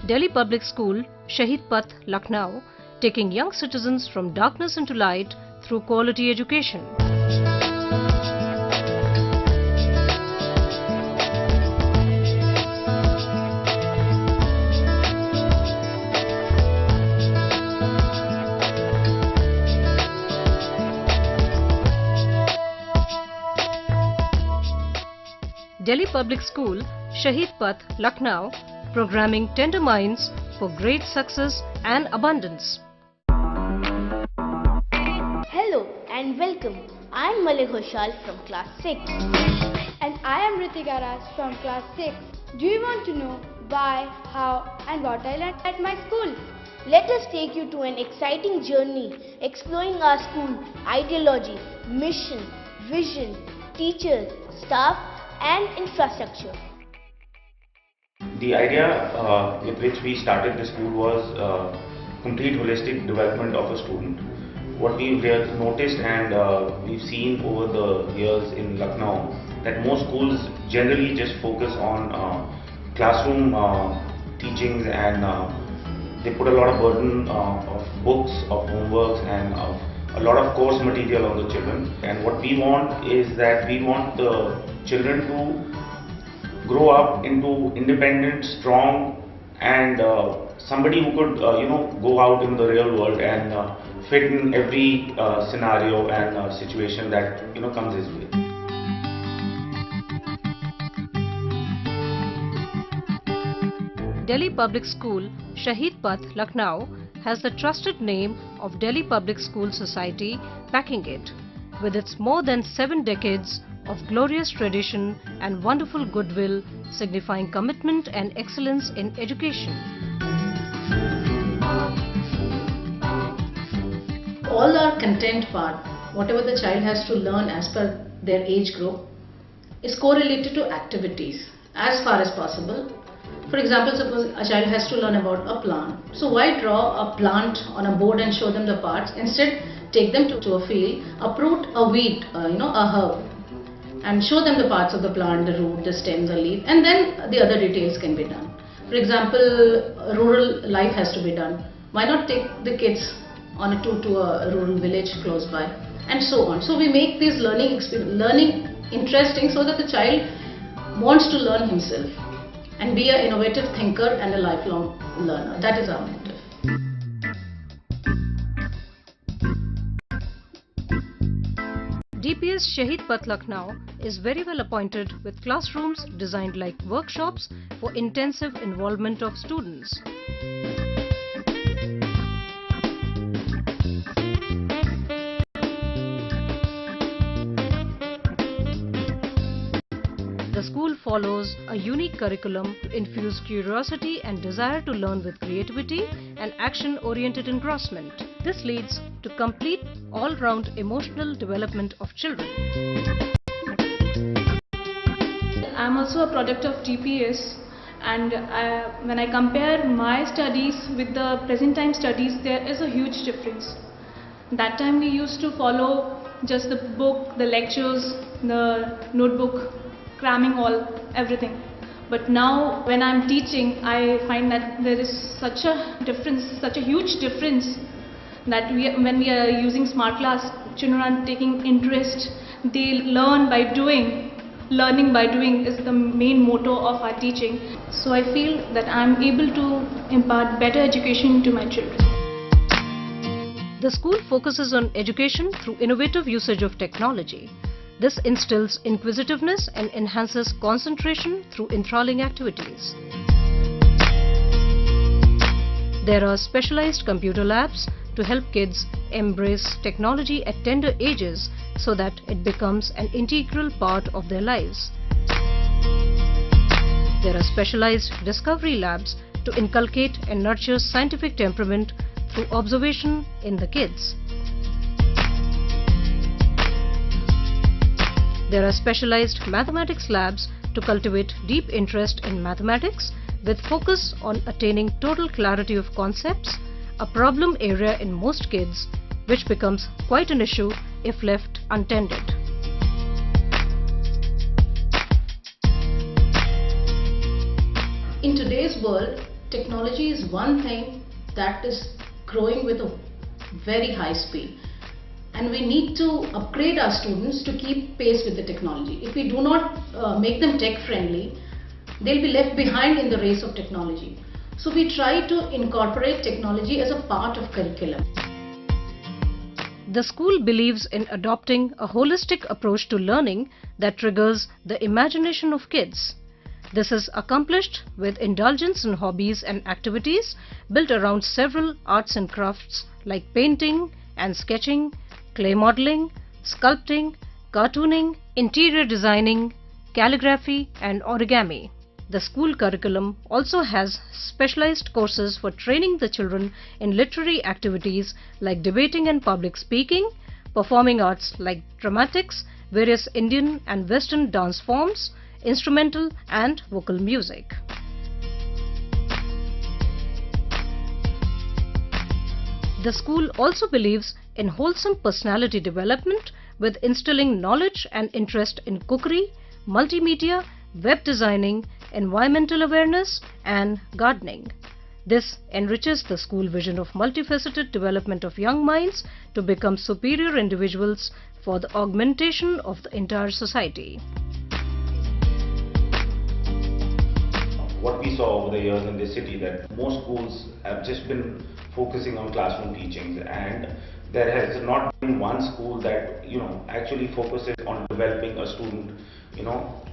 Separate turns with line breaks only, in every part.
Delhi Public School, Shahid Path, Lucknow, taking young citizens from darkness into light through quality education. Delhi Public School, Shahid Path, Lucknow, programming tender minds for great success and abundance.
Hello and welcome. I am Malik Hoshal from class 6.
And I am Ritika Raj from class 6. Do you want to know why, how and what I learned at my school?
Let us take you to an exciting journey exploring our school ideology, mission, vision, teachers, staff and infrastructure.
The idea with which we started the school was complete holistic development of a student. What we've noticed and we've seen over the years in Lucknow, that most schools generally just focus on classroom teachings, and they put a lot of burden of books, of homeworks and of a lot of course material on the children. And what we want is that we want the children to grow up into independent, strong and somebody who could go out in the real world and fit in every scenario and situation that comes his way.
Delhi Public School, Shahid Path, Lucknow has the trusted name of Delhi Public School Society backing it, with its more than 7 decades of glorious tradition and wonderful goodwill, signifying commitment and excellence in education.
All our content part, whatever the child has to learn as per their age group, is correlated to activities as far as possible. For example, suppose a child has to learn about a plant. So why draw a plant on a board and show them the parts? Instead, take them to a field, uproot a weed, a herb, and show them the parts of the plant, the root, the stem, the leaf, and then the other details can be done. For example, rural life has to be done. Why not take the kids on a tour to a rural village close by, and so on. So we make this learning interesting so that the child wants to learn himself and be an innovative thinker and a lifelong learner. That is our motive.
DPS Shahid Path, Lucknow is very well appointed with classrooms designed like workshops for intensive involvement of students. The school follows a unique curriculum to infuse curiosity and desire to learn with creativity and action-oriented engrossment. This leads to complete all-round emotional development of children.
I am also a product of DPS, and when I compare my studies with the present time studies, there is a huge difference. That time we used to follow just the book, the lectures, the notebook, cramming everything. But now when I'm teaching, I find that there is such a difference, such a huge difference, that when we are using smart class, children are taking interest, they learn by doing. Learning by doing is the main motto of our teaching. So I feel that I'm able to impart better education to my children.
The school focuses on education through innovative usage of technology. This instills inquisitiveness and enhances concentration through enthralling activities. There are specialized computer labs to help kids embrace technology at tender ages so that it becomes an integral part of their lives. There are specialized discovery labs to inculcate and nurture scientific temperament through observation in the kids. There are specialized mathematics labs to cultivate deep interest in mathematics with focus on attaining total clarity of concepts, a problem area in most kids, which becomes quite an issue if left untended.
In today's world, technology is one thing that is growing with a very high speed, and we need to upgrade our students to keep pace with the technology. If we do not make them tech friendly, they'll be left behind in the race of technology. So we try to incorporate technology as a part of curriculum.
The school believes in adopting a holistic approach to learning that triggers the imagination of kids. This is accomplished with indulgence in hobbies and activities built around several arts and crafts like painting and sketching, clay modeling, sculpting, cartooning, interior designing, calligraphy and origami. The school curriculum also has specialized courses for training the children in literary activities like debating and public speaking, performing arts like dramatics, various Indian and Western dance forms, instrumental and vocal music. The school also believes in wholesome personality development with instilling knowledge and interest in cookery, multimedia, web designing, environmental awareness and gardening. This enriches the school vision of multifaceted development of young minds to become superior individuals for the augmentation of the entire society.
What we saw over the years in this city, that most schools have just been focusing on classroom teachings, and there has not been one school that actually focuses on developing a student,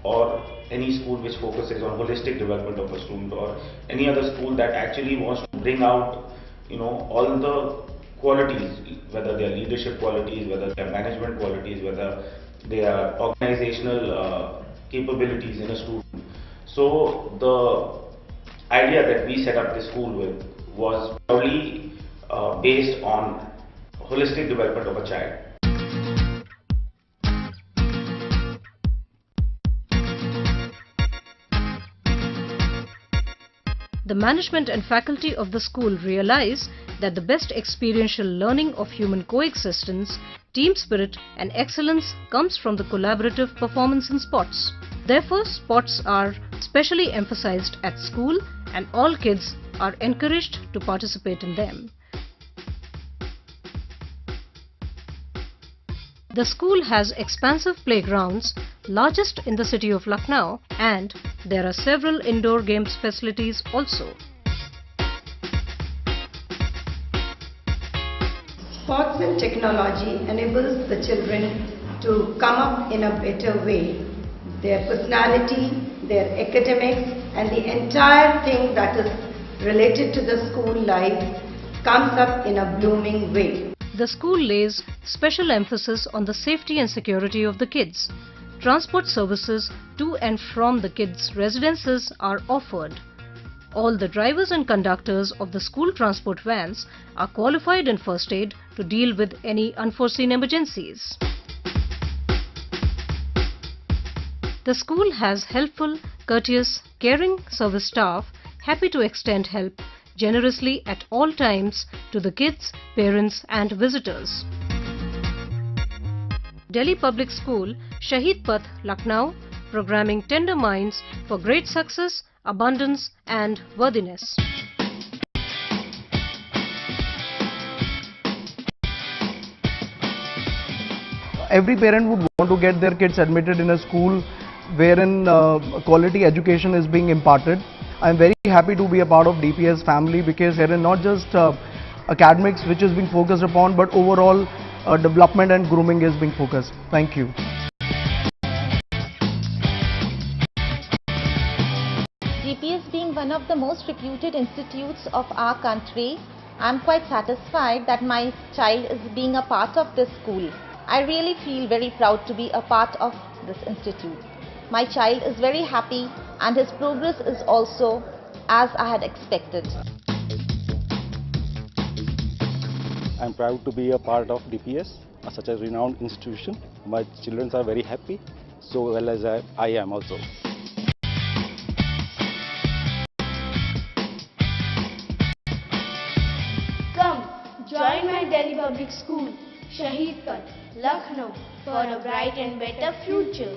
or any school which focuses on holistic development of a student, or any other school that actually wants to bring out all the qualities, whether they are leadership qualities, whether they are management qualities, whether they are organizational capabilities in a student. So the idea that we set up this school with was purely based on holistic development of a child.
The management and faculty of the school realize that the best experiential learning of human coexistence, team spirit and excellence comes from the collaborative performance in sports. Therefore, sports are specially emphasized at school and all kids are encouraged to participate in them. The school has expansive playgrounds, largest in the city of Lucknow, and there are several indoor games facilities also.
Sports and technology enables the children to come up in a better way. Their personality, their academics and the entire thing that is related to the school life comes up in a blooming way.
The school lays special emphasis on the safety and security of the kids. Transport services to and from the kids' residences are offered. All the drivers and conductors of the school transport vans are qualified in first aid to deal with any unforeseen emergencies. The school has helpful, courteous, caring service staff happy to extend help generously at all times to the kids, parents and visitors. Delhi Public School, Shaheed Path, Lucknow, programming tender minds for great success, abundance and worthiness.
Every parent would want to get their kids admitted in a school wherein quality education is being imparted. I am very happy to be a part of DPS family because there is not just academics which is being focused upon, but overall development and grooming is being focused. Thank you.
DPS being one of the most reputed institutes of our country, I am quite satisfied that my child is being a part of this school. I really feel very proud to be a part of this institute. My child is very happy and his progress is also as I had expected.
I am proud to be a part of DPS, such a renowned institution. My children are very happy, so well as I am also.
Come, join my Delhi Public School, Shaheed Path, Lucknow, for a bright and better future.